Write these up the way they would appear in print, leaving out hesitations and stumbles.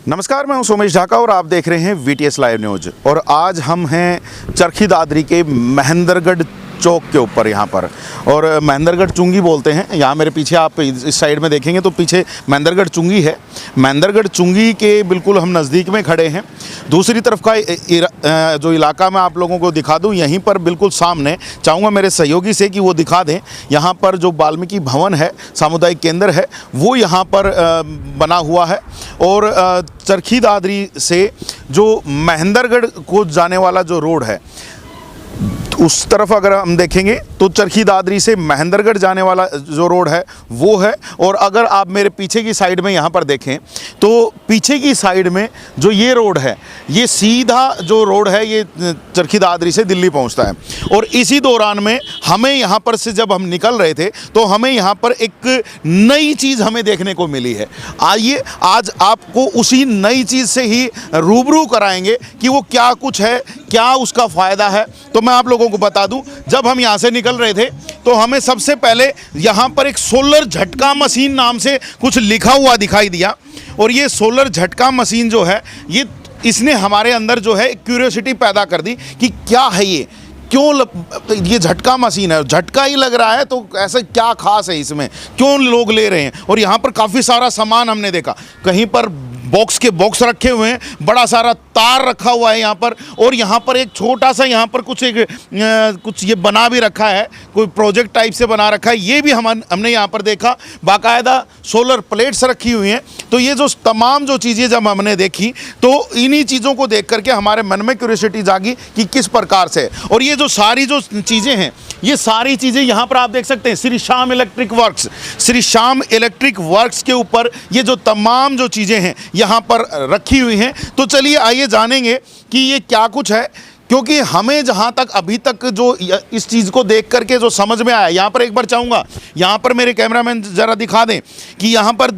नमस्कार, मैं हूं सोमेश ढाका और आप देख रहे हैं VTS लाइव न्यूज़। और आज हम हैं चरखी दादरी के महेंद्रगढ़ चौक के ऊपर यहाँ पर, और महेंद्रगढ़ चुंगी बोलते हैं। यहाँ मेरे पीछे आप इस साइड में देखेंगे तो पीछे महेंद्रगढ़ चुंगी है। महेंद्रगढ़ चुंगी के बिल्कुल हम नज़दीक में खड़े हैं। दूसरी तरफ का जो इलाका मैं आप लोगों को दिखा दूँ, यहीं पर बिल्कुल सामने चाहूँगा मेरे सहयोगी से कि वो दिखा दें। यहाँ पर जो वाल्मीकि भवन है, सामुदायिक केंद्र है, वो यहाँ पर बना हुआ है। और चरखी दादरी से जो महेंद्रगढ़ को जाने वाला जो रोड है, उस तरफ अगर हम देखेंगे तो चरखी दादरी से महेंद्रगढ़ जाने वाला जो रोड है वो है। और अगर आप मेरे पीछे की साइड में यहाँ पर देखें तो पीछे की साइड में जो ये रोड है, ये सीधा जो रोड है ये चरखी दादरी से दिल्ली पहुँचता है। और इसी दौरान में हमें यहाँ पर से जब हम निकल रहे थे तो हमें यहाँ पर एक नई चीज़ हमें देखने को मिली है। आइए आज आपको उसी नई चीज़ से ही रूबरू कराएंगे कि वो क्या कुछ है, क्या उसका फ़ायदा है। तो मैं आप लोगों को बता दूं, जब हम यहाँ से निकल रहे थे तो हमें सबसे पहले यहाँ पर एक सोलर झटका मशीन नाम से कुछ लिखा हुआ दिखाई दिया। और ये सोलर झटका मशीन जो है, ये इसने हमारे अंदर जो है क्यूरियोसिटी पैदा कर दी कि क्या है ये, क्यों ये झटका मशीन है, झटका ही लग रहा है तो ऐसा क्या खास है इसमें, क्यों लोग ले रहे हैं। और यहाँ पर काफ़ी सारा सामान हमने देखा, कहीं पर बॉक्स के बॉक्स रखे हुए हैं, बड़ा सारा तार रखा हुआ है यहाँ पर। और यहाँ पर एक छोटा सा यहाँ पर कुछ ये बना भी रखा है, कोई प्रोजेक्ट टाइप से बना रखा है, ये भी हमने यहाँ पर देखा। बाकायदा सोलर प्लेट्स रखी हुई हैं। तो ये जो तमाम जो चीज़ें जब हमने देखी तो इन्हीं चीज़ों को देख करके हमारे मन में क्यूरियोसिटी जागी कि किस प्रकार से। और ये जो सारी जो चीज़ें हैं, ये सारी चीज़ें यहाँ पर आप देख सकते हैं, Shri Shyam electric works, Shri Shyam electric works के ऊपर ये जो तमाम जो चीज़ें हैं यहाँ पर रखी हुई हैं। तो चलिए आइए जानेंगे कि ये क्या कुछ है, क्योंकि हमें जहाँ तक अभी तक जो इस चीज़ को देख करके जो समझ में आया, यहाँ पर एक बार चाहूँगा यहाँ पर मेरे कैमरामैन ज़रा दिखा दें कि यहाँ पर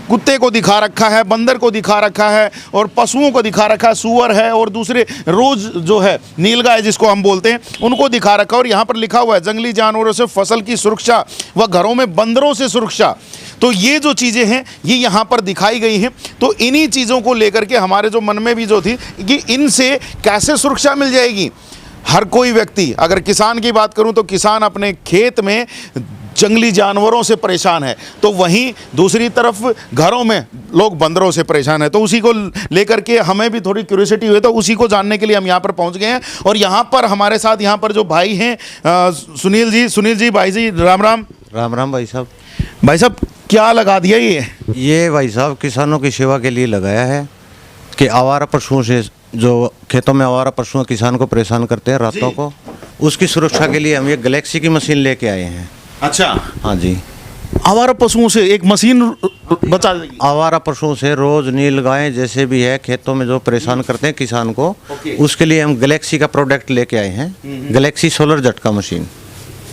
कुत्ते को दिखा रखा है, बंदर को दिखा रखा है, और पशुओं को दिखा रखा है, सूअर है, और दूसरे रोज जो है नीलगाय जिसको हम बोलते हैं, उनको दिखा रखा है। और यहाँ पर लिखा हुआ है जंगली जानवरों से फसल की सुरक्षा व घरों में बंदरों से सुरक्षा। तो ये जो चीज़ें हैं ये यहाँ पर दिखाई गई हैं। तो इन्हीं चीज़ों को लेकर के हमारे जो मन में भी जो थी कि इनसे कैसे सुरक्षा मिल जाएगी। हर कोई व्यक्ति, अगर किसान की बात करूँ तो किसान अपने खेत में जंगली जानवरों से परेशान है, तो वहीं दूसरी तरफ घरों में लोग बंदरों से परेशान है। तो उसी को लेकर के हमें भी थोड़ी क्यूरियोसिटी हुई, तो उसी को जानने के लिए हम यहाँ पर पहुँच गए हैं। और यहाँ पर हमारे साथ यहाँ पर जो भाई हैं सुनील जी, भाई जी राम राम। राम राम भाई साहब। भाई साहब क्या लगा दिया ये भाई साहब किसानों की सेवा के लिए लगाया है कि आवारा पशुओं से, जो खेतों में आवारा पशु किसान को परेशान करते हैं रातों को, उसकी सुरक्षा के लिए हम ये गैलेक्सी की मशीन लेके आए हैं। अच्छा, हाँ जी। आवारा पशुओं से एक मशीन बचा देगी। आवारा पशुओं से रोज नीलगाय जैसे भी है खेतों में जो परेशान करते हैं किसान को, उसके लिए हम गैलेक्सी का प्रोडक्ट लेके आए हैं, गैलेक्सी सोलर झटका मशीन।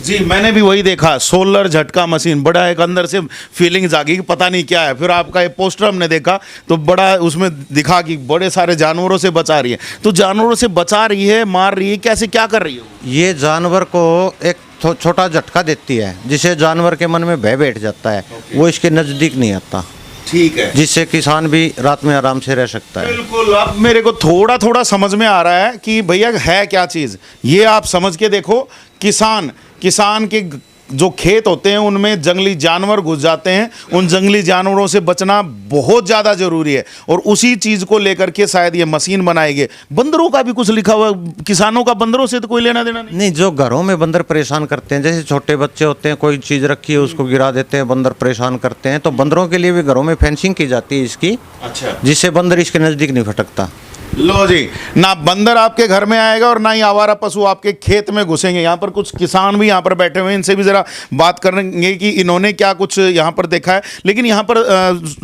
जी, मैंने भी वही देखा, सोलर झटका मशीन। बड़ा एक अंदर से फीलिंग जागी कि पता नहीं क्या है। फिर आपका ये पोस्टर हमने देखा तो बड़ा उसमें दिखा कि बड़े सारे जानवरों से बचा रही है। तो जानवरों से बचा रही है, मार रही है, कैसे क्या कर रही है? ये जानवर को एक छोटा झटका देती है जिससे जानवर के मन में भय बैठ जाता है, वो इसके नज़दीक नहीं आता। ठीक है, जिससे किसान भी रात में आराम से रह सकता है। बिल्कुल। अब मेरे को थोड़ा थोड़ा समझ में आ रहा है कि भैया है क्या चीज़ ये। आप समझ के देखो, किसान के जो खेत होते हैं उनमें जंगली जानवर घुस जाते हैं, उन जंगली जानवरों से बचना बहुत ज़्यादा ज़रूरी है। और उसी चीज़ को लेकर के शायद ये मशीन बनाएंगे। बंदरों का भी कुछ लिखा हुआ, किसानों का बंदरों से तो कोई लेना देना नहीं। जो घरों में बंदर परेशान करते हैं, जैसे छोटे बच्चे होते हैं, कोई चीज़ रखी है उसको गिरा देते हैं, बंदर परेशान करते हैं, तो बंदरों के लिए भी घरों में फेंसिंग की जाती है इसकी। अच्छा, जिससे बंदर इसके नज़दीक नहीं फटकता। लो जी, ना बंदर आपके घर में आएगा और ना ही आवारा पशु आपके खेत में घुसेंगे। यहाँ पर कुछ किसान भी यहाँ पर बैठे हुए हैं, इनसे भी ज़रा बात करेंगे कि इन्होंने क्या कुछ यहाँ पर देखा है। लेकिन यहाँ पर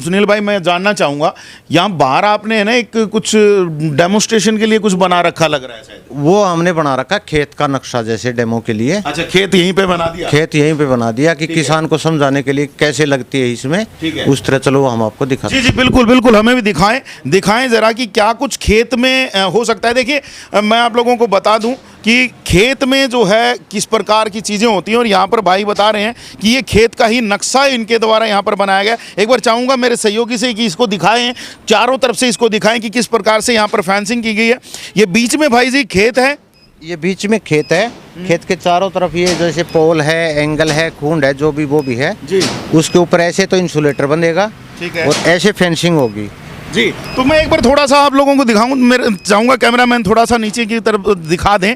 सुनील भाई, मैं जानना चाहूँगा, यहाँ बाहर आपने है ना एक कुछ डेमोस्ट्रेशन के लिए कुछ बना रखा लग रहा है शायद। वो हमने बना रखा खेत का नक्शा जैसे डेमो के लिए। अच्छा, खेत यहीं पे बना दिया? खेत यहीं पे बना दिया कि किसान को समझाने के लिए कैसे लगती है इसमें, उस तरह। चलो हम आपको दिखा। जी, बिल्कुल, हमें भी दिखाएं ज़रा कि क्या कुछ खेत खेत में हो सकता है। देखिए मैं आप लोगों को बता दूं कि खेत में जो है किस प्रकार की चीज़ें होती हैं, और यहाँ पर भाई बता रहे हैं कि ये खेत का ही नक्शा इनके द्वारा यहाँ पर बनाया गया। एक बार चाहूँगा मेरे सहयोगी से कि इसको दिखाएं, चारों तरफ से इसको दिखाएं कि किस प्रकार से यहाँ पर फेंसिंग की गई है। ये बीच में भाई जी खेत है, ये बीच में खेत है, खेत के चारों तरफ ये जैसे पोल है, एंगल है, खूंड है, जो भी वो भी है जी। उसके ऊपर ऐसे तो इंसुलेटर बंधेगा, ठीक है, और ऐसे फेंसिंग होगी जी। तो मैं एक बार थोड़ा सा आप लोगों को दिखाऊं, मेरे चाहूँगा कैमरामैन थोड़ा सा नीचे की तरफ दिखा दें।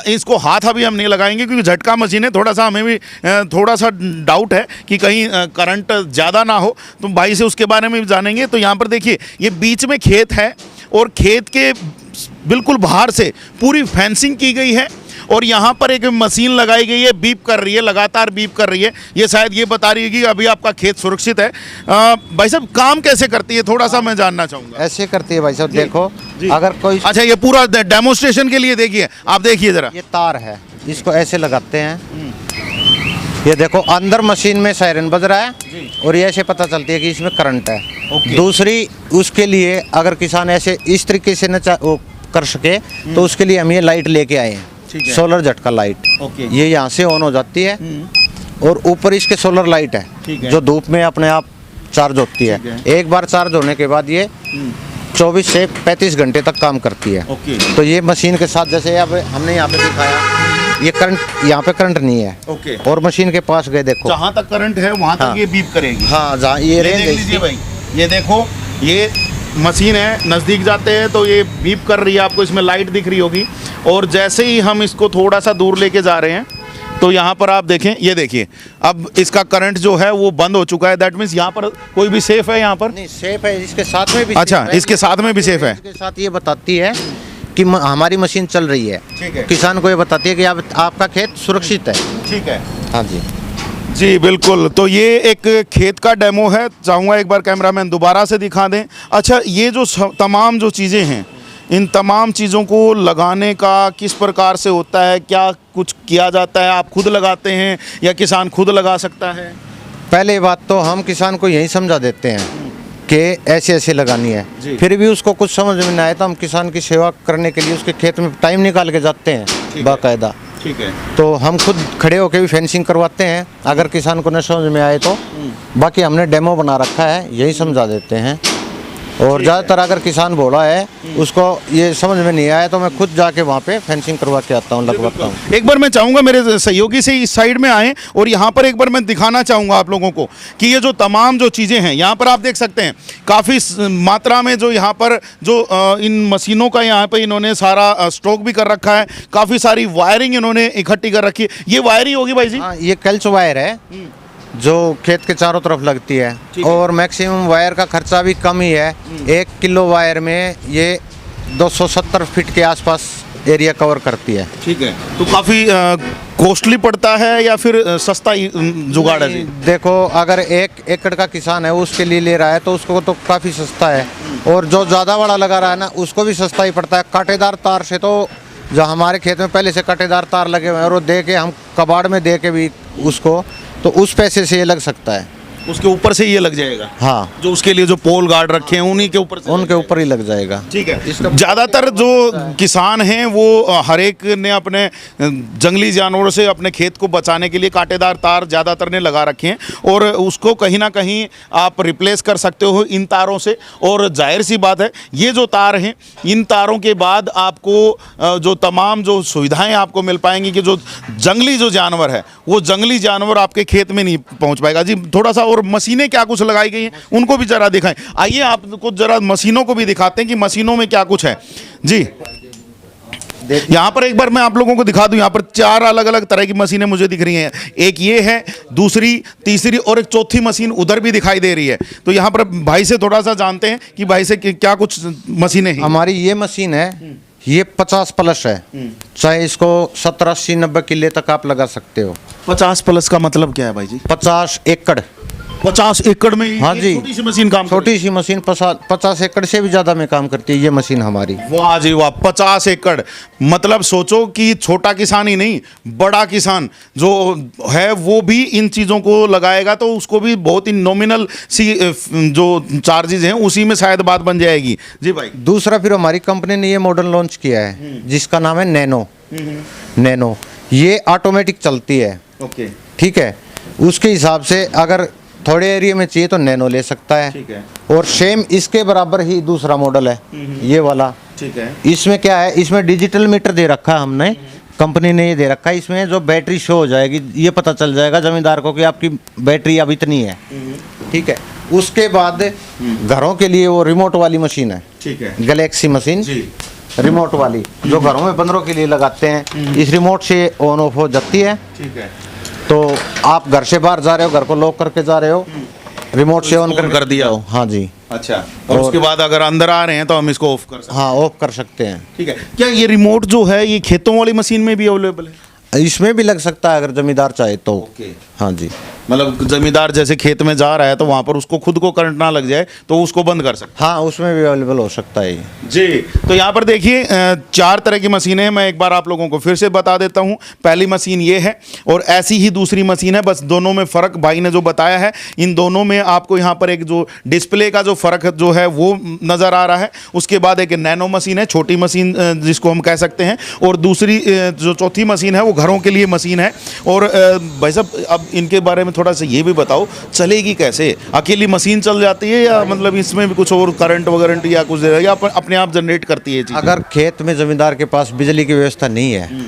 इसको हाथ अभी हम नहीं लगाएंगे क्योंकि झटका मशीन है, थोड़ा सा हमें भी थोड़ा सा डाउट है कि कहीं करंट ज़्यादा ना हो, तो भाई से उसके बारे में भी जानेंगे। तो यहाँ पर देखिए ये बीच में खेत है और खेत के बिल्कुल बाहर से पूरी फेंसिंग की गई है, और यहाँ पर एक मशीन लगाई गई है, बीप कर रही है, लगातार बीप कर रही है। ये शायद ये बता रही है कि अभी आपका खेत सुरक्षित है। भाई साहब काम कैसे करती है थोड़ा सा मैं जानना चाहूँगा। ऐसे करती है भाई साहब। देखो जी। अगर कोई, अच्छा ये पूरा डेमोस्ट्रेशन के लिए देखिए, आप देखिए जरा। ये तार है, इसको ऐसे लगाते हैं, ये देखो अंदर मशीन में सायरन बज रहा है और ये ऐसे पता चलती है कि इसमें करंट है। दूसरी उसके लिए अगर किसान ऐसे इस तरीके से न वो कर सके तो उसके लिए हम ये लाइट लेके आए हैं, सोलर झटका लाइट। ये यहाँ से ऑन हो जाती है और ऊपर इसके सोलर लाइट है जो धूप में अपने आप चार्ज होती है। एक बार चार्ज होने के बाद ये 24 से 35 घंटे तक काम करती है। तो ये मशीन के साथ जैसे अब हमने यहाँ पे दिखाया, ये करंट, यहाँ पे करंट नहीं है। और मशीन के पास गए, देखो जहाँ तक करंट है वहाँ तक ये बीप करेगी। हाँ, जहाँ ये रेंज है इसकी। भाई ये देखो, ये मशीन है, नज़दीक जाते हैं तो ये बीप कर रही है, आपको इसमें लाइट दिख रही होगी। और जैसे ही हम इसको थोड़ा सा दूर लेके जा रहे हैं तो यहाँ पर आप देखें, ये देखिए अब इसका करंट जो है वो बंद हो चुका है। दैट मीन्स यहाँ पर कोई भी सेफ है, यहाँ पर नहीं सेफ है, इसके साथ में भी। अच्छा, इसके साथ में भी सेफ है। इसके साथ ये बताती है कि हमारी मशीन चल रही है। ठीक है। किसान को ये बताती है कि आपका खेत सुरक्षित है। ठीक है, हाँ जी जी बिल्कुल। तो ये एक खेत का डेमो है, चाहूँगा एक बार कैमरामैन दोबारा से दिखा दें। अच्छा, ये जो तमाम जो चीज़ें हैं, इन तमाम चीज़ों को लगाने का किस प्रकार से होता है, क्या कुछ किया जाता है? आप खुद लगाते हैं या किसान खुद लगा सकता है? पहले बात तो हम किसान को यही समझा देते हैं कि ऐसे ऐसे लगानी है। फिर भी उसको कुछ समझ में नहीं आए तो हम किसान की सेवा करने के लिए उसके खेत में टाइम निकाल के जाते हैं बाकायदा। ठीक है। तो हम खुद खड़े होकर भी फेंसिंग करवाते हैं अगर किसान को न समझ में आए तो। बाकी हमने डेमो बना रखा है, यही समझा देते हैं। और ज़्यादातर अगर किसान बोला है उसको ये समझ में नहीं आया तो मैं खुद जाके वहाँ पे फेंसिंग करवा के आता हूँ, लगवाता हूँ। एक बार मैं चाहूँगा मेरे सहयोगी से इस साइड में आएँ और यहाँ पर एक बार मैं दिखाना चाहूँगा आप लोगों को कि ये जो तमाम जो चीज़ें हैं यहाँ पर आप देख सकते हैं, काफ़ी मात्रा में जो यहाँ पर जो इन मशीनों का यहाँ पे इन्होंने सारा स्टॉक भी कर रखा है। काफ़ी सारी वायरिंग इन्होंने इकट्ठी कर रखी है। ये वायर ही होगी भाई जी? हाँ, ये कल्च वायर है जो खेत के चारों तरफ लगती है। और मैक्सिमम वायर का खर्चा भी कम ही है। 1 किलो वायर में ये 270 फीट के आसपास एरिया कवर करती है। ठीक है। तो काफ़ी कॉस्टली पड़ता है या फिर सस्ता ही जुगाड़ है? देखो अगर 1 एकड़ का किसान है उसके लिए ले रहा है तो उसको तो काफ़ी सस्ता है, और जो ज़्यादा बड़ा लगा रहा है ना उसको भी सस्ता ही पड़ता है। कांटेदार तार से तो जो हमारे खेत में पहले से कांटेदार तार लगे हुए हैं और वो दे के हम कबाड़ में दे के भी उसको, तो उस पैसे से ये लग सकता है। उसके ऊपर से ये लग जाएगा? हाँ, जो उसके लिए जो पोल गार्ड रखे हैं उन्हीं के ऊपर से, उनके ऊपर ही लग जाएगा। ठीक है। ज़्यादातर जो किसान हैं वो हर एक ने अपने जंगली जानवरों से अपने खेत को बचाने के लिए कांटेदार तार ज़्यादातर ने लगा रखे हैं, और उसको कहीं ना कहीं आप रिप्लेस कर सकते हो इन तारों से। और जाहिर सी बात है ये जो तार हैं, इन तारों के बाद आपको जो तमाम जो सुविधाएं आपको मिल पाएंगी कि जो जंगली जो जानवर है वो जंगली जानवर आपके खेत में नहीं पहुंच पाएगा। जी थोड़ा सा, और मशीनें क्या कुछ लगाई गई हैं उनको भी जरा दिखाएं। आइए आपको जरा मशीनों को भी दिखाते हैं कि मशीनों में क्या कुछ है। जी यहाँ पर एक बार मैं आप लोगों को दिखा दूं, यहाँ पर 4 अलग अलग तरह की मशीनें मुझे दिख रही हैं। एक ये है, दूसरी, तीसरी और एक चौथी मशीन उधर भी दिखाई दे रही है। तो यहाँ पर भाई से थोड़ा सा जानते हैं कि भाई से क्या कुछ मशीनें हैं। हमारी ये मशीन है, ये 50 प्लस है, चाहे इसको 70, 80, 90 किले तक आप लगा सकते हो। 50 प्लस का मतलब क्या है भाई जी? 50 एकड़ 50 एकड़ में हाँ ये जी। छोटी सी मशीन काम छोटी सी मशीन 50 एकड़ से भी ज़्यादा में काम करती है ये मशीन हमारी। वाह जी वाह, 50 एकड़। मतलब सोचो कि छोटा किसान ही नहीं, बड़ा किसान जो है वो भी इन चीज़ों को लगाएगा तो उसको भी बहुत ही नॉमिनल सी जो चार्जेज हैं उसी में शायद बात बन जाएगी। जी भाई। दूसरा फिर हमारी कंपनी ने ये मॉडल लॉन्च किया है जिसका नाम है नैनो। नैनो ये ऑटोमेटिक चलती है। ओके। ठीक है, उसके हिसाब से अगर थोड़े एरिया में चाहिए तो नैनो ले सकता है। ठीक है। और सेम इसके बराबर ही दूसरा मॉडल है ये वाला। ठीक है। इसमें क्या है, इसमें डिजिटल मीटर दे रखा है हमने, कंपनी ने ये दे रखा है। इसमें जो बैटरी शो हो जाएगी ये पता चल जाएगा जमींदार को कि आपकी बैटरी अब इतनी है। ठीक है, उसके बाद घरों के लिए वो रिमोट वाली मशीन है। ठीक है। गैलेक्सी मशीन जी। रिमोट वाली जो घरों में बंदरों के लिए लगाते हैं, इस रिमोट से ऑन ऑफ हो जाती है। ठीक है। तो आप घर से बाहर जा रहे हो, घर को लॉक करके जा रहे हो, रिमोट से ऑन कर दिया हो। हाँ जी। अच्छा, और उसके बाद अगर अंदर आ रहे हैं तो हम इसको ऑफ कर सकते हैं। हाँ, ऑफ कर सकते हैं। ठीक है। क्या ये रिमोट जो है ये खेतों वाली मशीन में भी अवेलेबल है? इसमें भी लग सकता है अगर जमींदार चाहे तो। ओके। हाँ जी। मतलब जमींदार जैसे खेत में जा रहा है तो वहां पर उसको खुद को करंट ना लग जाए तो उसको बंद कर सकता हाँ, उसमें भी अवेलेबल हो सकता है ये। जी। तो यहाँ पर देखिए 4 तरह की मशीनें हैं। मैं एक बार आप लोगों को फिर से बता देता हूँ। पहली मशीन ये है और ऐसी ही दूसरी मशीन है, बस दोनों में फ़र्क भाई ने जो बताया है, इन दोनों में आपको यहाँ पर एक जो डिस्प्ले का जो फ़र्क जो है वो नज़र आ रहा है। उसके बाद एक नैनो मशीन है, छोटी मशीन जिसको हम कह सकते हैं, और दूसरी जो चौथी मशीन है वो घरों के लिए मशीन है। और भाई साहब अब इनके बारे में थोड़ा सा ये भी बताओ, चलेगी कैसे? अकेली मशीन चल जाती है या मतलब इसमें भी कुछ और करंट वगैरह या कुछ या अपने आप जनरेट करती है चीज़? अगर खेत में जमींदार के पास बिजली की व्यवस्था नहीं है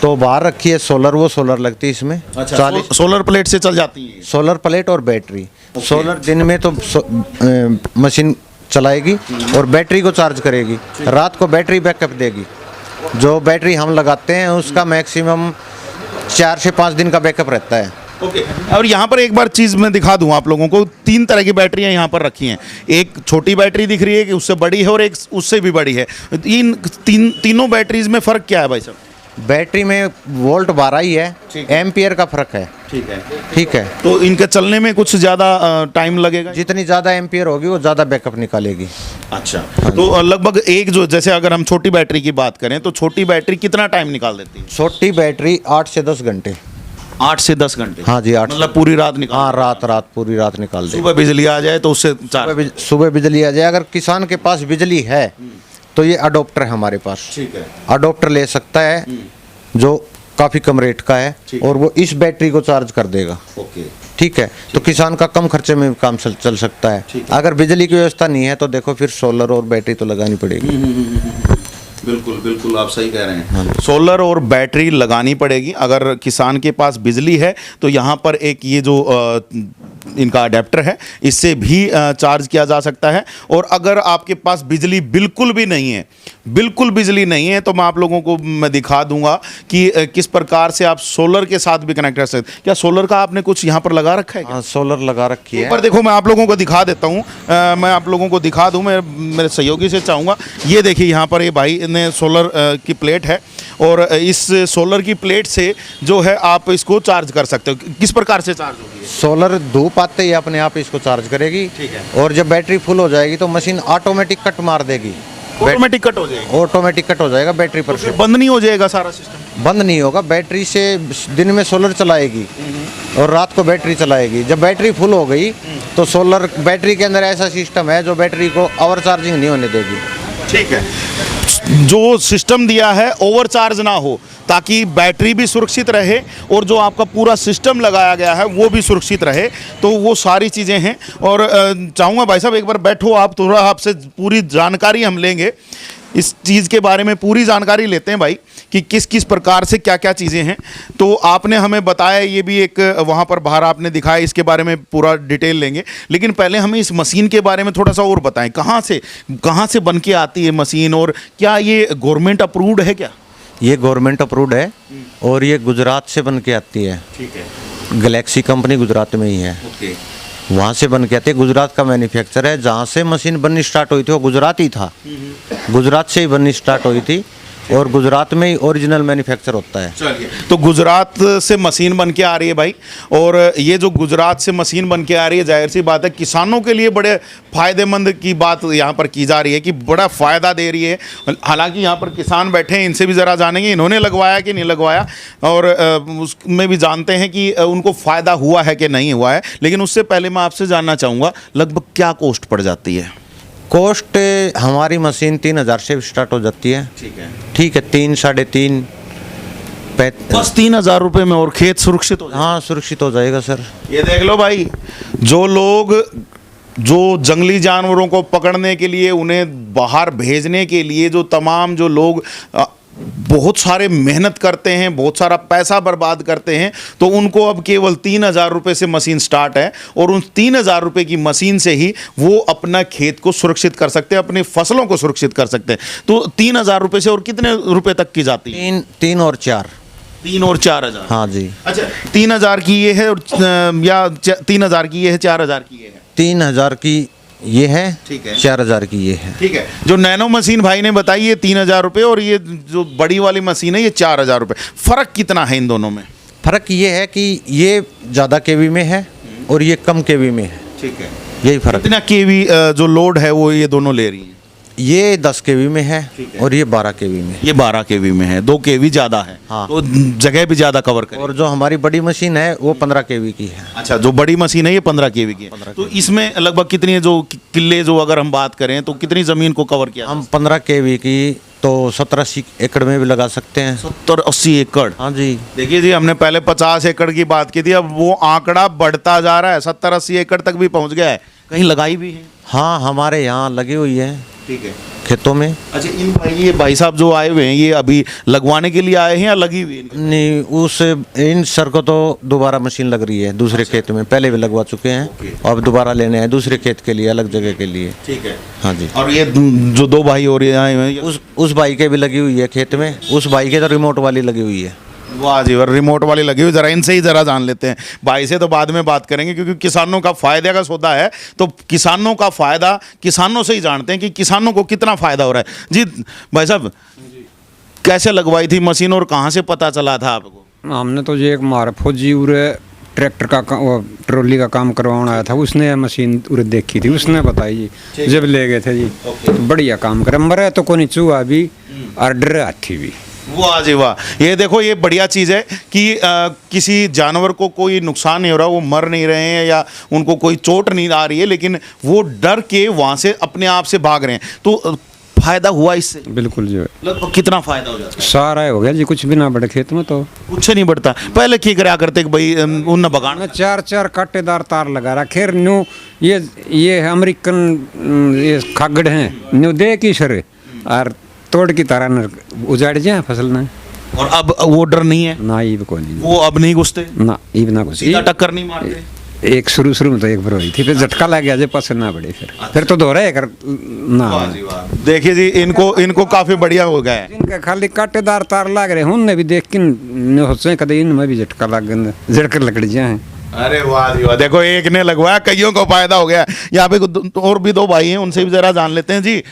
तो बाहर रखी है सोलर, वो सोलर लगती है इसमें। अच्छा, 40 सोलर प्लेट से चल जाती है? सोलर प्लेट और बैटरी। सोलर दिन में तो मशीन चलाएगी और बैटरी को चार्ज करेगी, रात को बैटरी बैकअप देगी। जो बैटरी हम लगाते हैं उसका मैक्सिमम 4 से 5 दिन का बैकअप रहता है। ओके। और यहाँ पर एक बार चीज़ मैं दिखा दूँ आप लोगों को। 3 तरह की बैटरियाँ यहाँ पर रखी हैं। एक छोटी बैटरी दिख रही है कि उससे बड़ी है और एक उससे भी बड़ी है। इन तीनों बैटरीज में फ़र्क क्या है भाई साहब? बैटरी में वोल्ट 12 ही है, एम्पियर का फर्क है। ठीक है। ठीक है, तो इनके चलने में कुछ ज़्यादा टाइम लगेगा? जितनी ज़्यादा एम्पियर होगी वो ज़्यादा बैकअप निकालेगी। अच्छा। तो लगभग एक जो जैसे अगर हम छोटी बैटरी की बात करें तो छोटी बैटरी कितना टाइम निकाल देती है? छोटी बैटरी 8 से 10 घंटे। 8 से 10 घंटे? हाँ जी, 8। मतलब पूरी रात निकाल? हाँ, रात पूरी रात निकाल दे। सुबह बिजली आ जाए तो उससे चार्ज? सुबह बिजली आ जाए। अगर किसान के पास बिजली है तो ये अडोप्टर है हमारे पास। ठीक है। अडोप्टर ले सकता है जो काफ़ी कम रेट का है और वो इस बैटरी को चार्ज कर देगा। ओके। ठीक है, तो किसान का कम खर्चे में भी काम चल सकता है। अगर बिजली की व्यवस्था नहीं है तो देखो फिर सोलर और बैटरी तो लगानी पड़ेगी। बिल्कुल बिल्कुल, आप सही कह रहे हैं। सोलर और बैटरी लगानी पड़ेगी। अगर किसान के पास बिजली है तो यहाँ पर एक ये जो इनका अडेप्टर है इससे भी चार्ज किया जा सकता है। और अगर आपके पास बिजली बिल्कुल भी नहीं है, बिल्कुल बिजली नहीं है, तो मैं आप लोगों को मैं दिखा दूंगा कि किस प्रकार से आप सोलर के साथ भी कनेक्ट कर सकते हैं। क्या सोलर का आपने कुछ यहाँ पर लगा रखा है क्या? हाँ, सोलर लगा रखी है। पर देखो मैं आप लोगों को दिखा देता हूँ। मैं आप लोगों को दिखा दूँ, मैं मेरे सहयोगी से चाहूँगा। ये देखिए यहाँ पर ये भाई ने सोलर की प्लेट है और इस सोलर की प्लेट से जो है आप इसको चार्ज कर सकते हो। किस प्रकार से चार्ज होगी? सोलर धूप आते ही अपने आप इसको चार्ज करेगी। ठीक है। और जब बैटरी फुल हो जाएगी तो मशीन ऑटोमेटिक कट मार देगी। ऑटोमेटिक कट हो जाएगी? ऑटोमेटिक कट हो जाएगा बैटरी पर से। बंद नहीं हो जाएगा सारा सिस्टम? बंद नहीं होगा। बैटरी से दिन में सोलर चलाएगी और रात को बैटरी चलाएगी। जब बैटरी फुल हो गई तो सोलर बैटरी के अंदर ऐसा सिस्टम है जो बैटरी को ओवर चार्जिंग नहीं होने देगी। ठीक है। जो सिस्टम दिया है ओवर चार्ज ना हो ताकि बैटरी भी सुरक्षित रहे और जो आपका पूरा सिस्टम लगाया गया है वो भी सुरक्षित रहे, तो वो सारी चीज़ें हैं। और चाहूँगा भाई साहब एक बार बैठो आप, थोड़ा आपसे पूरी जानकारी हम लेंगे इस चीज़ के बारे में। पूरी जानकारी लेते हैं भाई कि किस किस प्रकार से क्या क्या चीज़ें हैं। तो आपने हमें बताया, ये भी एक वहाँ पर बाहर आपने दिखाया, इसके बारे में पूरा डिटेल लेंगे। लेकिन पहले हमें इस मशीन के बारे में थोड़ा सा और बताएं। कहाँ से बन के आती है मशीन और क्या ये गवर्नमेंट अप्रूव्ड है क्या? ये गवर्नमेंट अप्रूव्ड है और ये गुजरात से बन के आती है। ठीक है। गैलेक्सी कंपनी गुजरात में ही है। ओके। वहाँ से बन के आती है। गुजरात का मैन्युफैक्चर है। जहाँ से मशीन बननी स्टार्ट हुई थी वो गुजरात ही था। गुजरात से ही बननी स्टार्ट हुई थी और गुजरात में ही ओरिजिनल मैन्युफैक्चर होता है। चलिए, तो गुजरात से मशीन बन के आ रही है भाई, और ये जो गुजरात से मशीन बन के आ रही है, जाहिर सी बात है किसानों के लिए बड़े फ़ायदेमंद की बात यहाँ पर की जा रही है कि बड़ा फ़ायदा दे रही है। हालांकि यहाँ पर किसान बैठे हैं, इनसे भी ज़रा जानेंगे इन्होंने लगवाया कि नहीं लगवाया, और उसमें भी जानते हैं कि उनको फ़ायदा हुआ है कि नहीं हुआ है। लेकिन उससे पहले मैं आपसे जानना चाहूँगा लगभग क्या कॉस्ट पड़ जाती है? कॉस्ट हमारी मशीन 3,000 से स्टार्ट हो जाती है। ठीक है, ठीक है, 3, 3.5 बस 3,000 रुपये में, और खेत सुरक्षित हो जाए। हाँ, सुरक्षित हो जाएगा सर। ये देख लो भाई, जो लोग जो जंगली जानवरों को पकड़ने के लिए, उन्हें बाहर भेजने के लिए जो तमाम जो लोग बहुत सारे मेहनत करते हैं, बहुत सारा पैसा बर्बाद करते हैं, तो उनको अब केवल 3,000 रुपये से मशीन स्टार्ट है, और उन 3,000 रुपये की मशीन से ही वो अपना खेत को सुरक्षित कर सकते हैं, अपनी फसलों को सुरक्षित कर सकते हैं। तो 3,000 रुपये से और कितने रुपए तक की जाती है? 3 और 4। 3 और 4,000। हाँ जी। अच्छा, 3,000 की ये है, और या 3,000 की ये है, 4,000 की ये है? 3,000 की ये है, ठीक है। 4,000 की ये है। ठीक है। जो नैनो मशीन भाई ने बताई ये 3,000 रुपये, और ये जो बड़ी वाली मशीन है ये 4,000 रुपये। फ़र्क कितना है इन दोनों में? फ़र्क ये है कि ये ज़्यादा केवी में है और ये कम केवी में है। ठीक है। यही फ़र्क। कितना केवी जो लोड है वो ये दोनों ले रही हैं? ये 10 केवी में है, ठीक है। और ये 12 केवी में। ये 12 केवी में है, 2 केवी ज़्यादा है। हाँ। तो जगह भी ज़्यादा कवर करे। और जो हमारी बड़ी मशीन है वो 15 केवी की है। अच्छा, जो बड़ी मशीन है ये 15 केवी की है। तो इसमें लगभग कितनी है, जो किले जो अगर हम बात करें तो कितनी ज़मीन को कवर किया? हम 15 केवी की तो 17-80 एकड़ में भी लगा सकते हैं। 70-80 एकड़? हाँ जी। देखिए जी, हमने पहले 50 एकड़ की बात की थी, अब वो आंकड़ा बढ़ता जा रहा है, 70-80 एकड़ तक भी पहुंच गया है। कहीं लगाई भी है? हाँ, हमारे यहाँ लगी हुई है। ठीक है। खेतों में। अच्छा, ये भाई साहब जो आए हुए हैं, ये अभी लगवाने के लिए आए हैं या लगी हुई है? नहीं, उस इन सर को तो दोबारा मशीन लग रही है दूसरे खेत में, पहले भी लगवा चुके हैं, अब दोबारा लेने हैं दूसरे खेत के लिए, अलग जगह के लिए। ठीक है। हाँ जी। और ये जो 2 भाई और ये आए हुए हैं, उस भाई के भी लगी हुई है खेत में, उस भाई के तो रिमोट वाली लगी हुई है। वाह जी, और रिमोट वाली लगी हुई। ज़रा इनसे ही ज़रा जान लेते हैं। भाई से तो बाद में बात करेंगे, क्योंकि किसानों का फ़ायदे का सौदा है, तो किसानों का फ़ायदा किसानों से ही जानते हैं कि किसानों को कितना फ़ायदा हो रहा है। जी भाई साहब, कैसे लगवाई थी मशीन और कहाँ से पता चला था आपको? हमने तो ये एक मार फौजी उरे ट्रैक्टर का वो ट्रॉली का काम करवाना आया था, उसने मशीन उरे देखी थी, उसने बताई जी, जब ले गए थे जी। तो बढ़िया काम करे, मरे तो कोई चूहा भी और डर हाथी भी। वाह जी वाह, ये देखो, ये बढ़िया चीज़ है कि किसी जानवर को कोई नुकसान नहीं हो रहा, वो मर नहीं रहे हैं या उनको कोई चोट नहीं आ रही है, लेकिन वो डर के वहाँ से अपने आप से भाग रहे हैं। तो फायदा हुआ इससे? बिल्कुल जो है। लगभग कितना फायदा हो जाता है? सारा हो गया जी, कुछ भी ना बढ़े खेत में, तो कुछ नहीं बढ़ता। पहले क्या करा करते कि भाई उन बगान में 4-4 कांटेदार तार लगा रहा। खैर न्यू ये अमेरिकन ये खागड़ हैं, न्यू दे की शरे और तोड़ की तरह न उजाड़ जाए फसल ने। और अब वो डर नहीं है? ना, ये को नहीं, वो अब नहीं घुसते ना, ये ना कुछ, सीधा टक्कर नहीं मारते? एक शुरू में तो एक बार हुई थी, फिर झटका लग गया, जब पसंद ना पड़े, फिर तो दोहरा है कर ना। देखिए जी, इनको काफी बढ़िया हो गया है। इनका खाली कांटेदार तार लग रहे, उनने भी देख के होते कदे इनमें भी झटका लग गया, झड़कर लकड़ जाए। अरे वाह जी वाह, देखो एक ने लगवाया, कईयों को फायदा हो गया। यहाँ पे और भी 2 भाई हैं, उनसे भी जरा जान लेते हैं। जी,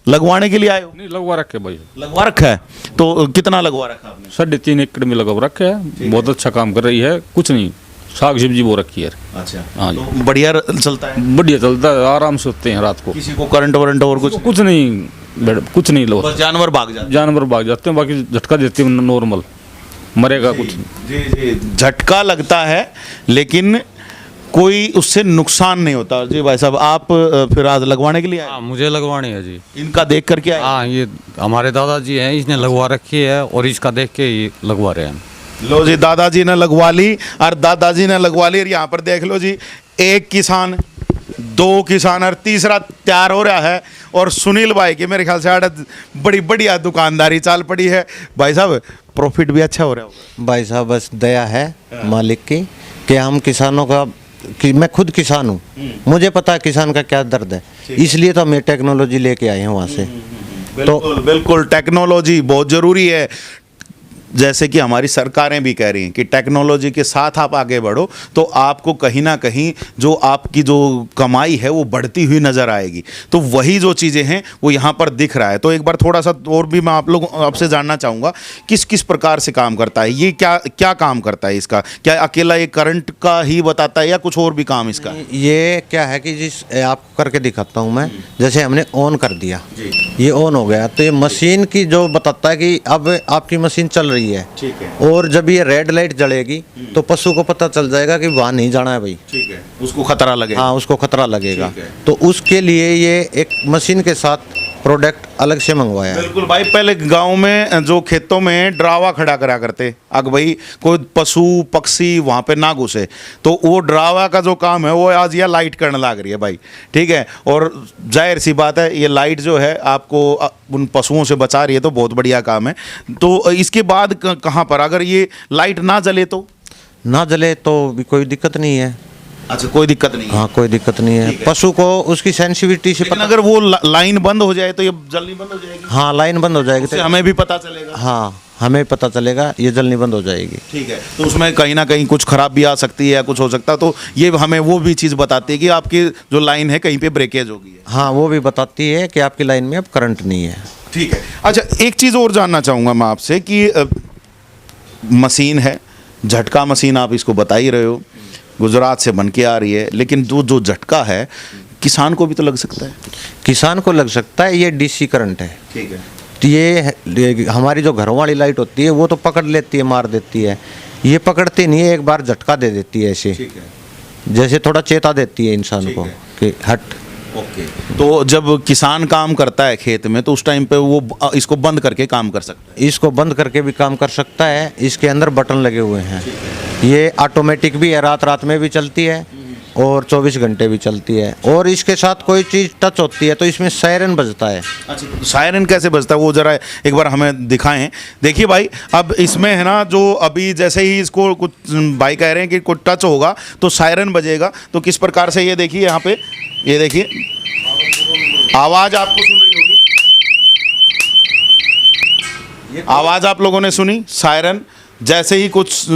लगवाने के लिए आए हो? नहीं, लगवा रखे भाई। लगवा रखा है? तो कितना लगवा रखा आपने? 3.5 एकड़ में लगवा रखे है। बहुत अच्छा काम कर रही है, कुछ नहीं, साग सब्जी वो रखी है। अच्छा, हाँ जी, तो बढ़िया चलता है? बढ़िया चलता है, आराम से सोते हैं रात को। किसी को करंट वरंट और कुछ नहीं लो, बस जानवर भाग जाते? जानवर भाग जाते हैं, बाकी झटका देते हैं नॉर्मल, मरेगा कुछ नहीं। जी जी, झटका लगता है लेकिन कोई उससे नुकसान नहीं होता। जी भाई साहब, आप फिर आज लगवाने के लिए आए? हाँ, मुझे लगवानी है जी। इनका देख करके आए? हाँ, ये हमारे दादाजी हैं, इसने लगवा रखी है और इसका देख के ही लगवा रहे हैं। लो जी, दादाजी ने लगवा ली और दादाजी ने लगवा ली, और यहाँ पर देख लो जी, 1 किसान, 2 किसान और तीसरा तैयार हो रहा है। और सुनील भाई की मेरे ख्याल से बड़ी बढ़िया दुकानदारी चाल पड़ी है। भाई साहब, प्रॉफिट भी अच्छा हो रहा होगा? भाई साहब, बस दया है मालिक की कि हम किसानों का, कि मैं खुद किसान हूँ, मुझे पता है किसान का क्या दर्द है, इसलिए तो हम ये टेक्नोलॉजी लेके आए हैं वहाँ से। बिल्कुल बिल्कुल, टेक्नोलॉजी बहुत ज़रूरी है। जैसे कि हमारी सरकारें भी कह रही हैं कि टेक्नोलॉजी के साथ आप आगे बढ़ो तो आपको कहीं ना कहीं जो आपकी जो कमाई है वो बढ़ती हुई नज़र आएगी। तो वही जो चीज़ें हैं वो यहाँ पर दिख रहा है। तो एक बार थोड़ा सा और भी मैं आप लोग आपसे जानना चाहूँगा किस किस प्रकार से काम करता है ये, क्या क्या काम करता है इसका? क्या अकेला ये करंट का ही बताता है या कुछ और भी काम इसका? ये क्या है कि जिस आपको करके दिखाता हूँ मैं, जैसे हमने ऑन कर दिया, ये ऑन हो गया तो ये मशीन की जो बताता है कि अब आपकी मशीन चल रही है। ठीक है। और जब ये रेड लाइट जलेगी तो पशु को पता चल जाएगा कि वहाँ नहीं जाना है भाई। ठीक है, उसको खतरा लगेगा। हाँ, उसको खतरा लगेगा। ठीक है। तो उसके लिए ये एक मशीन के साथ प्रोडक्ट अलग से मंगवाया है। बिल्कुल भाई, पहले गांव में जो खेतों में ड्रावा खड़ा करा करते, अगर भाई कोई पशु पक्षी वहां पे ना घुसे, तो वो ड्रावा का जो काम है वो आज ये लाइट करने लग रही है भाई। ठीक है, और जाहिर सी बात है ये लाइट जो है आपको उन पशुओं से बचा रही है, तो बहुत बढ़िया काम है। तो इसके बाद कहाँ पर अगर ये लाइट ना जले तो? ना जले तो भी कोई दिक्कत नहीं है। अच्छा, कोई दिक्कत नहीं है। हाँ, कोई दिक्कत नहीं है। पशु को उसकी सेंसिटिविटी से लेकिन अगर वो लाइन बंद हो जाए तो ये जलनी बंद हो जाएगी? हाँ, लाइन बंद हो जाएगी उससे तो हमें भी पता चलेगा। हाँ, हमें पता चलेगा, ये जलनी बंद हो जाएगी। ठीक है, तो उसमें कहीं ना कहीं कुछ खराब भी आ सकती है या कुछ हो सकता है, तो ये हमें वो भी चीज़ बताती है कि आपकी जो लाइन है कहीं पे ब्रेकेज होगी है। हाँ, वो भी बताती है कि आपकी लाइन में अब करंट नहीं है। ठीक है। अच्छा, एक चीज़ और जानना चाहूँगा मैं आपसे कि मशीन है, झटका मशीन आप इसको बता ही रहे हो, गुजरात से बन के आ रही है, लेकिन जो झटका है किसान को भी तो लग सकता है। किसान को लग सकता है, ये डीसी करंट है। ठीक है। तो ये हमारी जो घरों वाली लाइट होती है वो तो पकड़ लेती है, मार देती है। ये पकड़ती नहीं है, एक बार झटका दे देती है ऐसे। ठीक है। जैसे थोड़ा चेता देती है इंसान ठीक को है। कि हट। ओके, तो जब किसान काम करता है खेत में तो उस टाइम पे वो इसको बंद करके काम कर सकता है? इसको बंद करके भी काम कर सकता है। इसके अंदर बटन लगे हुए हैं। ये ऑटोमेटिक भी है, रात में भी चलती है और 24 घंटे भी चलती है। और इसके साथ कोई चीज़ टच होती है तो इसमें सायरन बजता है। अच्छा, तो सायरन कैसे बजता है वो ज़रा एक बार हमें दिखाएं। देखिए भाई, अब इसमें है ना, जो अभी जैसे ही इसको कुछ भाई कह रहे हैं कि कुछ टच होगा तो सायरन बजेगा। तो किस प्रकार से, ये देखिए यहाँ पे, ये देखिए आवाज़ आपको सुन रही होगी, आवाज़ आप लोगों ने सुनी, सायरन। जैसे ही कुछ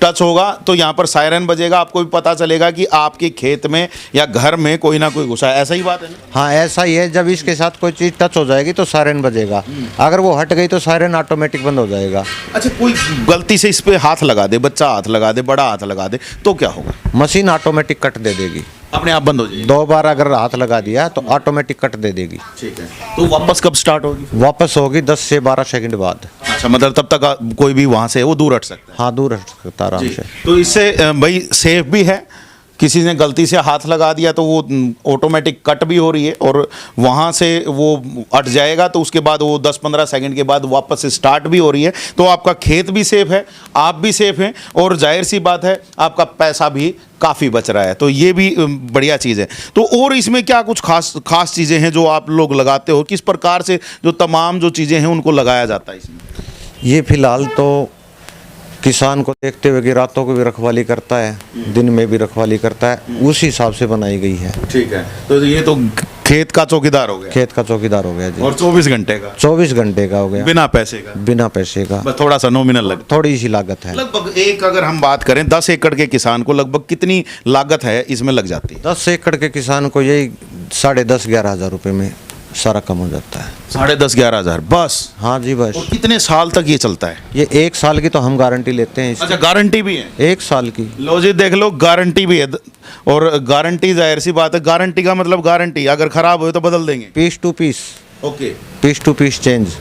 टच होगा तो यहाँ पर सायरन बजेगा, आपको भी पता चलेगा कि आपके खेत में या घर में कोई ना कोई घुसा है। ऐसा ही बात है ना? हाँ, ऐसा ही है। जब इसके साथ कोई चीज़ टच हो जाएगी तो सायरन बजेगा। अगर वो हट गई तो सायरन ऑटोमेटिक बंद हो जाएगा। अच्छा, कोई गलती से इस पे हाथ लगा दे, बच्चा हाथ लगा दे, बड़ा हाथ लगा दे, तो क्या होगा? मशीन ऑटोमेटिक कट दे देगी, अपने आप बंद हो जाएगी। 2 बार अगर हाथ लगा दिया तो ऑटोमेटिक कट दे देगी। ठीक है, तो वापस कब स्टार्ट होगी? वापस होगी 10 से 12 सेकंड बाद। अच्छा, मतलब तब तक कोई भी वहाँ से वो दूर हट सकता है? हाँ, दूर हट सकता है आराम से। तो इससे भाई सेफ भी है, किसी ने गलती से हाथ लगा दिया तो वो ऑटोमेटिक कट भी हो रही है और वहाँ से वो हट जाएगा तो उसके बाद वो 10-15 सेकंड के बाद वापस से स्टार्ट भी हो रही है। तो आपका खेत भी सेफ है, आप भी सेफ हैं और जाहिर सी बात है आपका पैसा भी काफ़ी बच रहा है। तो ये भी बढ़िया चीज़ है। तो और इसमें क्या कुछ खास चीज़ें हैं जो आप लोग लगाते हो? किस प्रकार से जो तमाम जो चीज़ें हैं उनको लगाया जाता है इसमें? ये फिलहाल तो किसान को देखते हुए कि रातों को भी रखवाली करता है, दिन में भी रखवाली करता है, उस हिसाब से बनाई गई है। ठीक है, तो ये तो खेत का चौकीदार हो गया, खेत का चौकीदार हो गया जी। और 24 घंटे का, 24 घंटे का हो गया, बिना पैसे का, बिना पैसे का। बस थोड़ा सा नॉमिनल लग, थोड़ी सी लागत है। लगभग एक, अगर हम बात करें 10 एकड़ के किसान को लगभग कितनी लागत है इसमें लग जाती है? 10 एकड़ के किसान को यही 10,500-11 हज़ार रुपये में सारा कम हो जाता है। 10,500-11 हज़ार बस? हाँ जी, बस। और कितने साल तक ये चलता है? ये 1 साल की तो हम गारंटी लेते हैं इसकी। अच्छा, गारंटी भी है? 1 साल की। लो जी, देख लो, गारंटी भी है। और गारंटी जाहिर सी बात है, गारंटी का मतलब गारंटी, अगर खराब हो तो बदल देंगे। Piece to piece. Okay, piece to piece change.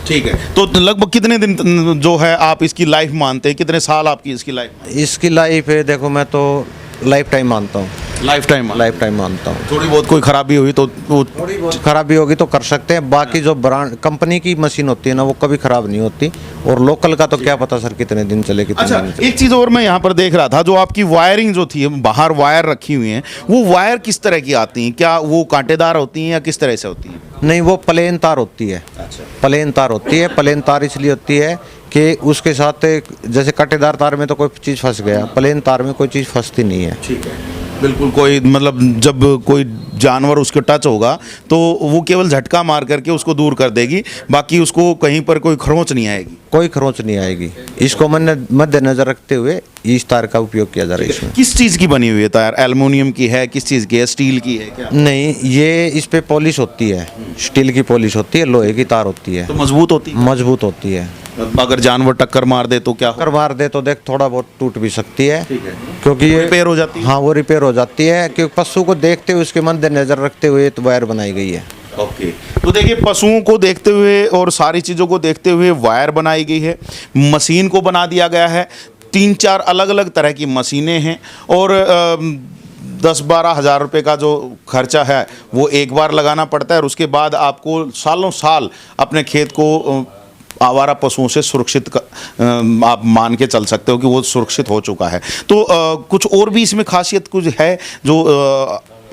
ठीक है। तो लगभग कितने दिन जो है आप इसकी लाइफ मानते हैं, कितने साल आपकी इसकी लाइफ? इसकी लाइफ है, देखो मैं तो लाइफ टाइम मानता हूँ। लाइफ टाइम मानता हूँ। थोड़ी बहुत कोई खराबी हुई तो थोड़ी बहुत खराबी होगी तो कर सकते हैं। बाकी जो ब्रांड कंपनी की मशीन होती है ना, वो कभी खराब नहीं होती। और लोकल का तो क्या पता सर कितने दिन चले, कितने अच्छा, दिन चले। एक चीज़ और मैं यहाँ पर देख रहा था, जो आपकी वायरिंग जो थी, बाहर वायर रखी हुई हैं, वो वायर किस तरह की आती हैं? क्या वो कांटेदार होती हैं या किस तरह से होती हैं? नहीं, वो प्लेन तार होती है। अच्छा, प्लेन तार होती है। प्लेन तार इसलिए होती है कि उसके साथ जैसे कांटेदार तार में तो कोई चीज़ फंस गया, प्लेन तार में कोई चीज़ फंसती नहीं है। ठीक है, बिल्कुल। कोई मतलब जब कोई जानवर उसके टच होगा तो वो केवल झटका मार करके उसको दूर कर देगी, बाकी उसको कहीं पर कोई खरोंच नहीं आएगी। कोई खरोंच नहीं आएगी। इसको मद्देनजर रखते हुए इस तार का उपयोग किया जा रहा है इसमें। किस चीज़ की बनी हुई है तार? एल्युमिनियम की है, किस चीज़ की है, स्टील की है क्या? नहीं, ये इस पे पॉलिश होती है, स्टील की पॉलिश होती है, लोहे की तार होती है, तो मजबूत होती है। मजबूत होती है। अगर जानवर टक्कर मार दे तो क्या हो? अगर मार दे तो देख थोड़ा बहुत टूट भी सकती है, ठीक है, क्योंकि ये रिपेयर हो जाती है। हाँ, वो रिपेयर हो जाती है, क्योंकि पशु को देखते हुए उसके मद्देनजर रखते हुए तो वायर बनाई गई है। ओके, तो देखिए पशुओं को देखते हुए और सारी चीज़ों को देखते हुए वायर बनाई गई है, मशीन को बना दिया गया है। 3-4 अलग अलग तरह की मशीनें हैं और 10-12 हज़ार रुपये का जो खर्चा है वो एक बार लगाना पड़ता है और उसके बाद आपको सालों साल अपने खेत को आवारा पशुओं से सुरक्षित आप मान के चल सकते हो कि वो सुरक्षित हो चुका है। तो कुछ और भी इसमें खासियत कुछ है जो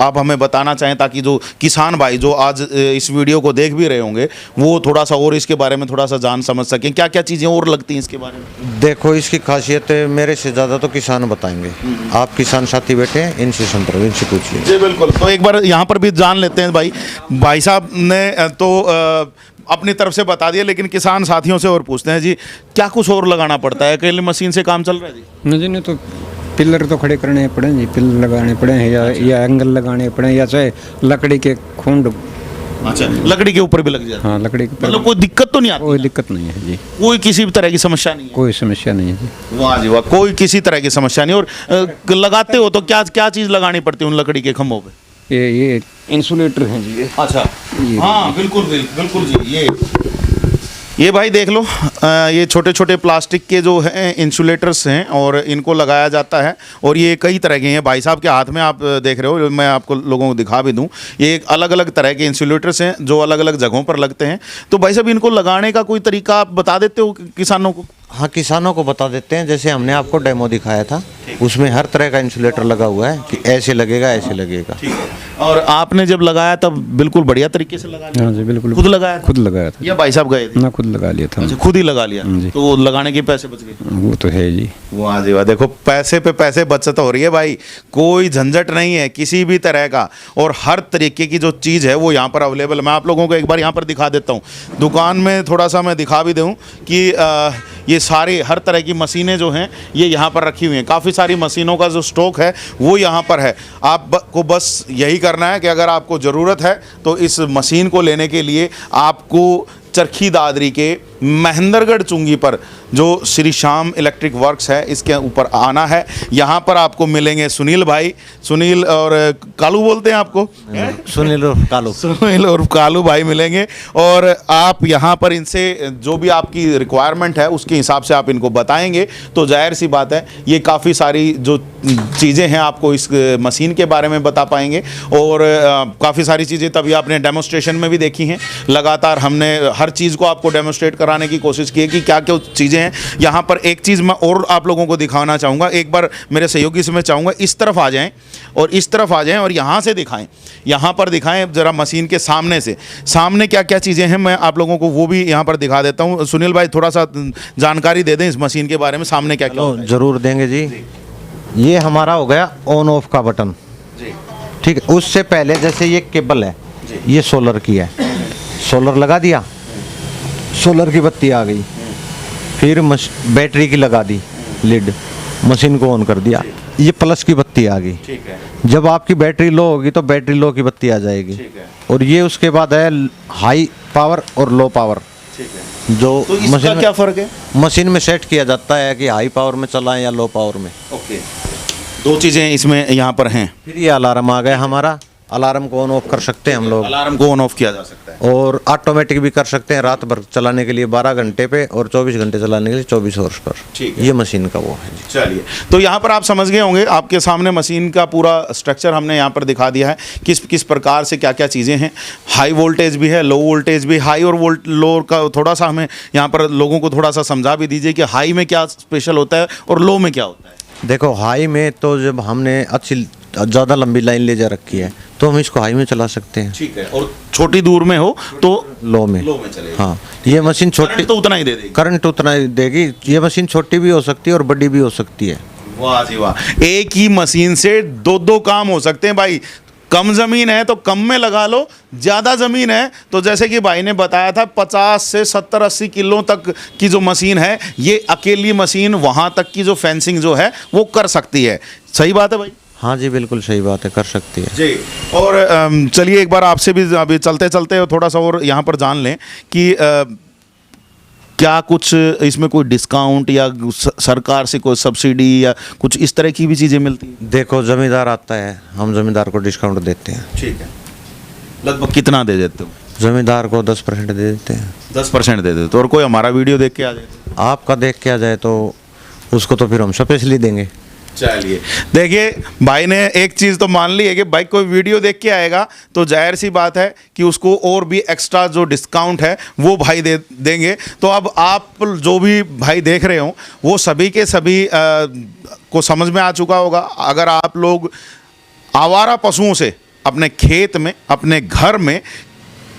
आप हमें बताना चाहें, ताकि जो किसान भाई जो आज इस वीडियो को देख भी रहे होंगे वो थोड़ा सा और इसके बारे में थोड़ा सा जान समझ सकें। क्या क्या चीज़ें और लगती हैं इसके बारे में? देखो, इसकी खासियत मेरे से ज़्यादा तो किसान बताएंगे। आप किसान साथी बैठे हैं, इनसे संपर्क, इनसे पूछिए। जी बिल्कुल, तो एक बार यहाँ पर भी जान लेते हैं। भाई साहब ने तो अपनी तरफ से बता दिया, लेकिन किसान साथियों से और पूछते हैं जी, क्या कुछ और लगाना पड़ता है? अकेले मशीन से काम चल रहा है जी? नहीं जी, नहीं तो पिलर तो खड़े करने पड़े जी, पिलर लगाने पड़े हैं या एंगल लगाने पड़े, या चाहे लकड़ी के खूंड। अच्छा, लकड़ी के ऊपर भी लग जाता है? हाँ, लकड़ी के मतलब कोई दिक्कत तो नहीं आती? कोई दिक्कत नहीं है जी, कोई किसी भी तरह की समस्या नहीं है? कोई समस्या नहीं है जी। वाह जी वाह, कोई किसी तरह की समस्या नहीं। और लगाते हो तो क्या क्या चीज़ लगानी पड़ती है उन लकड़ी के खंभों पे? ये इंसुलेटर हैं जी। अच्छा, हाँ बिल्कुल बिल्कुल जी। ये भाई देख लो, ये छोटे छोटे प्लास्टिक के जो हैं इंसुलेटर्स हैं और इनको लगाया जाता है और ये कई तरह के हैं। भाई साहब के हाथ में आप देख रहे हो, मैं आपको लोगों को दिखा भी दूं, ये एक अलग अलग तरह के इंसुलेटर्स हैं जो अलग अलग जगहों पर लगते हैं। तो भाई साहब इनको लगाने का कोई तरीका आप बता देते हो किसानों को? हाँ, किसानों को बता देते हैं। जैसे हमने आपको डेमो दिखाया था, उसमें हर तरह का इंसुलेटर लगा हुआ है कि ऐसे लगेगा, ऐसे लगेगा। और आपने जब लगाया तब बिल्कुल बढ़िया तरीके से लगा लिया? हाँ जी बिल्कुल। खुद लगाया था? खुद लगाया था या भाई साहब गए थे? ना, खुद लगा लिया था। अच्छा, खुद ही लगा लिया? जी। तो वो लगाने के पैसे बच गए? वो तो है जी। वाह जी वाह, देखो पैसे पे पैसे बचत हो रही है भाई, कोई झंझट नहीं है किसी भी तरह का, और हर तरीके की जो चीज़ है वो यहाँ पर अवेलेबल है। मैं आप लोगों को एक बार यहाँ पर दिखा देता हूँ, दुकान में थोड़ा सा मैं दिखा भी दूँ कि ये सारे हर तरह की मशीनें जो हैं ये यहाँ पर रखी हुई हैं। काफ़ी सारी मशीनों का जो स्टॉक है वो यहाँ पर है। आपको बस यही करना है कि अगर आपको ज़रूरत है तो इस मशीन को लेने के लिए आपको चरखी दादरी के महेंद्रगढ़ चुंगी पर जो श्री श्याम इलेक्ट्रिक वर्क्स है इसके ऊपर आना है। यहाँ पर आपको मिलेंगे सुनील भाई, सुनील और कालू बोलते हैं आपको, सुनील और कालू, सुनील और कालू भाई मिलेंगे और आप यहाँ पर इनसे जो भी आपकी रिक्वायरमेंट है उसके हिसाब से आप इनको बताएंगे तो जाहिर सी बात है ये काफ़ी सारी जो चीज़ें हैं आपको इस मशीन के बारे में बता पाएंगे। और काफ़ी सारी चीज़ें तभी आपने डेमोस्ट्रेशन में भी देखी हैं। लगातार हमने हर चीज़ को आपको डेमोस्ट्रेट कराने की कोशिश की है कि क्या क्या चीज़ें हैं। यहाँ पर एक चीज़ मैं और आप लोगों को दिखाना चाहूँगा, एक बार मेरे सहयोगी से मैं चाहूँगा इस तरफ आ जाएं और इस तरफ आ जाएं और यहाँ से दिखाएं, यहाँ पर दिखाएं ज़रा मशीन के सामने से, सामने क्या क्या चीज़ें हैं मैं आप लोगों को वो भी यहाँ पर दिखा देता हूँ। सुनील भाई थोड़ा सा जानकारी दे दें इस मशीन के बारे में, सामने क्या क्या होता है? जरूर देंगे जी। ये हमारा हो गया ऑन ऑफ का बटन, ठीक है। उससे पहले जैसे ये केबल है, ये सोलर की है, सोलर लगा दिया, सोलर की बत्ती आ गई, फिर बैटरी की लगा दी लिड, मशीन को ऑन कर दिया, ये प्लस की बत्ती आ गई। ठीक है, जब आपकी बैटरी लो होगी तो बैटरी लो की बत्ती आ जाएगी। ठीक है। और ये उसके बाद है हाई पावर और लो पावर, ठीक है। जो तो इसका क्या फ़र्क है? मशीन में सेट किया जाता है कि हाई पावर में चलाएं या लो पावर में। ओके, दो चीज़ें इसमें यहाँ पर हैं। फिर ये अलार्म आ गया हमारा, अलार्म को ऑन ऑफ कर सकते हैं हम लोग, अलार्म को ऑन ऑफ किया जा सकता है और ऑटोमेटिक भी कर सकते हैं रात भर चलाने के लिए 12 घंटे पे और 24 घंटे चलाने के लिए 24 हॉर्स पर। ठीक है। ये मशीन का वो है जी। चलिए, तो यहाँ पर आप समझ गए होंगे, आपके सामने मशीन का पूरा स्ट्रक्चर हमने यहाँ पर दिखा दिया है, किस किस प्रकार से क्या क्या चीज़ें हैं। हाई वोल्टेज भी है, लो वोल्टेज भी। हाई और लो का थोड़ा सा हमें यहाँ पर लोगों को थोड़ा सा समझा भी दीजिए कि हाई में क्या स्पेशल होता है और लो में क्या होता है। देखो, हाई में तो जब हमने अच्छी ज़्यादा लंबी लाइन ले जा रखी है तो हम इसको हाई में चला सकते हैं। ठीक है, और छोटी दूर में हो तो लो में चलेगा। हाँ, ये मशीन छोटी तो उतना ही दे देगी, करंट उतना ही देगी। ये मशीन छोटी भी हो सकती है और बड़ी भी हो सकती है। वाह जी वाह, एक ही मशीन से दो काम हो सकते हैं भाई। कम ज़मीन है तो कम में लगा लो, ज़्यादा ज़मीन है तो जैसे कि भाई ने बताया था 50 से 70-80 किलो तक की जो मशीन है, ये अकेली मशीन वहाँ तक की जो फेंसिंग जो है वो कर सकती है। सही बात है भाई? हाँ जी, बिल्कुल सही बात है, कर सकती है जी। और चलिए एक बार आपसे भी अभी चलते चलते थोड़ा सा और यहाँ पर जान लें कि क्या कुछ इसमें कोई डिस्काउंट या सरकार से कोई सब्सिडी या कुछ इस तरह की भी चीज़ें मिलती हैं? देखो, जमींदार आता है, हम जमींदार को डिस्काउंट देते हैं। ठीक है। लगभग कितना दे देते हो? जमींदार को 10% दे देते हैं। 10% दे देते हो। और कोई हमारा वीडियो देख के आ जाए? आपका देख के आ जाए तो उसको तो फिर हम स्पेशली देंगे। चलिए, देखिए भाई ने एक चीज़ तो मान ली है कि भाई कोई वीडियो देख के आएगा तो जाहिर सी बात है कि उसको और भी एक्स्ट्रा जो डिस्काउंट है वो भाई दे देंगे। तो अब आप जो भी भाई देख रहे हो वो सभी के सभी को समझ में आ चुका होगा। अगर आप लोग आवारा पशुओं से अपने खेत में, अपने घर में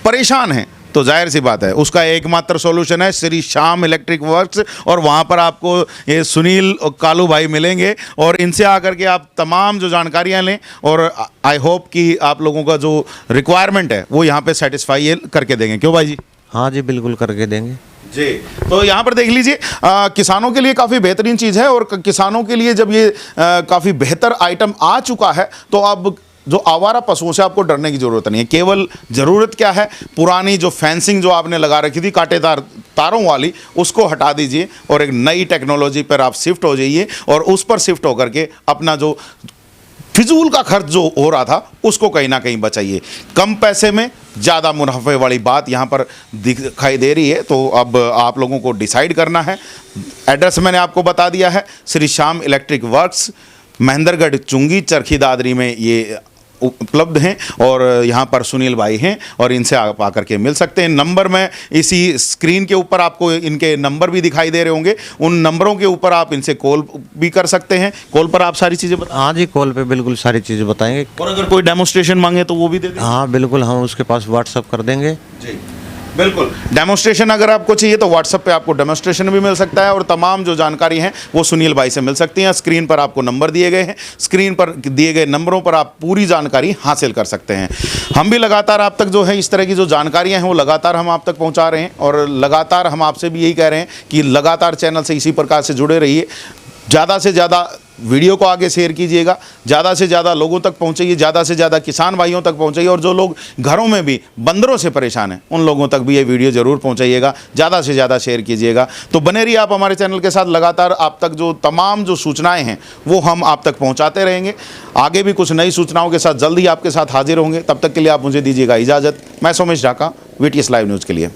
परेशान हैं तो जाहिर सी बात है उसका एकमात्र सॉल्यूशन है श्री श्याम इलेक्ट्रिक वर्क्स। और वहाँ पर आपको ये सुनील और कालू भाई मिलेंगे और इनसे आकर के आप तमाम जो जानकारियाँ लें और आई होप कि आप लोगों का जो रिक्वायरमेंट है वो यहाँ पे सेटिस्फाई करके देंगे। क्यों भाई जी? हाँ जी, बिल्कुल करके देंगे जी। तो यहाँ पर देख लीजिए, किसानों के लिए काफ़ी बेहतरीन चीज़ है और किसानों के लिए जब ये काफ़ी बेहतर आइटम आ चुका है तो अब जो आवारा पशुओं से आपको डरने की ज़रूरत नहीं है। केवल ज़रूरत क्या है, पुरानी जो फेंसिंग जो आपने लगा रखी थी कांटेदार तारों वाली, उसको हटा दीजिए और एक नई टेक्नोलॉजी पर आप शिफ्ट हो जाइए और उस पर शिफ्ट होकर के अपना जो फिजूल का खर्च जो हो रहा था उसको कहीं ना कहीं बचाइए। कम पैसे में ज़्यादा मुनाफे वाली बात यहाँ पर दिखाई दे रही है। तो अब आप लोगों को डिसाइड करना है। एड्रेस मैंने आपको बता दिया है, श्री श्याम इलेक्ट्रिक वर्क्स, महेंद्रगढ़ चुंगी, चरखी दादरी में ये उपलब्ध हैं और यहाँ पर सुनील भाई हैं और इनसे आप आकर के मिल सकते हैं। नंबर में इसी स्क्रीन के ऊपर आपको इनके नंबर भी दिखाई दे रहे होंगे, उन नंबरों के ऊपर आप इनसे कॉल भी कर सकते हैं। कॉल पर आप सारी चीज़ें बता। हाँ जी, कॉल पे बिल्कुल सारी चीज़ें बताएंगे। और अगर कोई डेमोस्ट्रेशन मांगे तो वो भी दे देंगे? हाँ बिल्कुल, हम उसके पास व्हाट्सअप कर देंगे। जी बिल्कुल। डेमोस्ट्रेशन अगर आपको चाहिए तो व्हाट्सएप पे आपको डेमोस्ट्रेशन भी मिल सकता है और तमाम जो जानकारी है वो सुनील भाई से मिल सकती हैं। स्क्रीन पर आपको नंबर दिए गए हैं, स्क्रीन पर दिए गए नंबरों पर आप पूरी जानकारी हासिल कर सकते हैं। हम भी लगातार आप तक जो है इस तरह की जो जानकारियाँ हैं वो लगातार हम आप तक पहुँचा रहे हैं और लगातार हम आपसे भी यही कह रहे हैं कि लगातार चैनल से इसी प्रकार से जुड़े रहिए। ज़्यादा से ज़्यादा वीडियो को आगे शेयर कीजिएगा, ज़्यादा से ज़्यादा लोगों तक पहुँचाइए, ज़्यादा से ज़्यादा किसान भाइयों तक पहुँचाइए और जो लोग घरों में भी बंदरों से परेशान हैं उन लोगों तक भी ये वीडियो ज़रूर पहुँचाइएगा, ज़्यादा से ज़्यादा शेयर कीजिएगा। तो बने रहिए आप हमारे चैनल के साथ, लगातार आप तक जो तमाम जो सूचनाएँ हैं वो हम आप तक पहुँचाते रहेंगे। आगे भी कुछ नई सूचनाओं के साथ जल्द ही आपके साथ हाजिर होंगे। तब तक के लिए आप मुझे दीजिएगा इजाज़त। मैं Somesh Dhaka, VTS live news के लिए।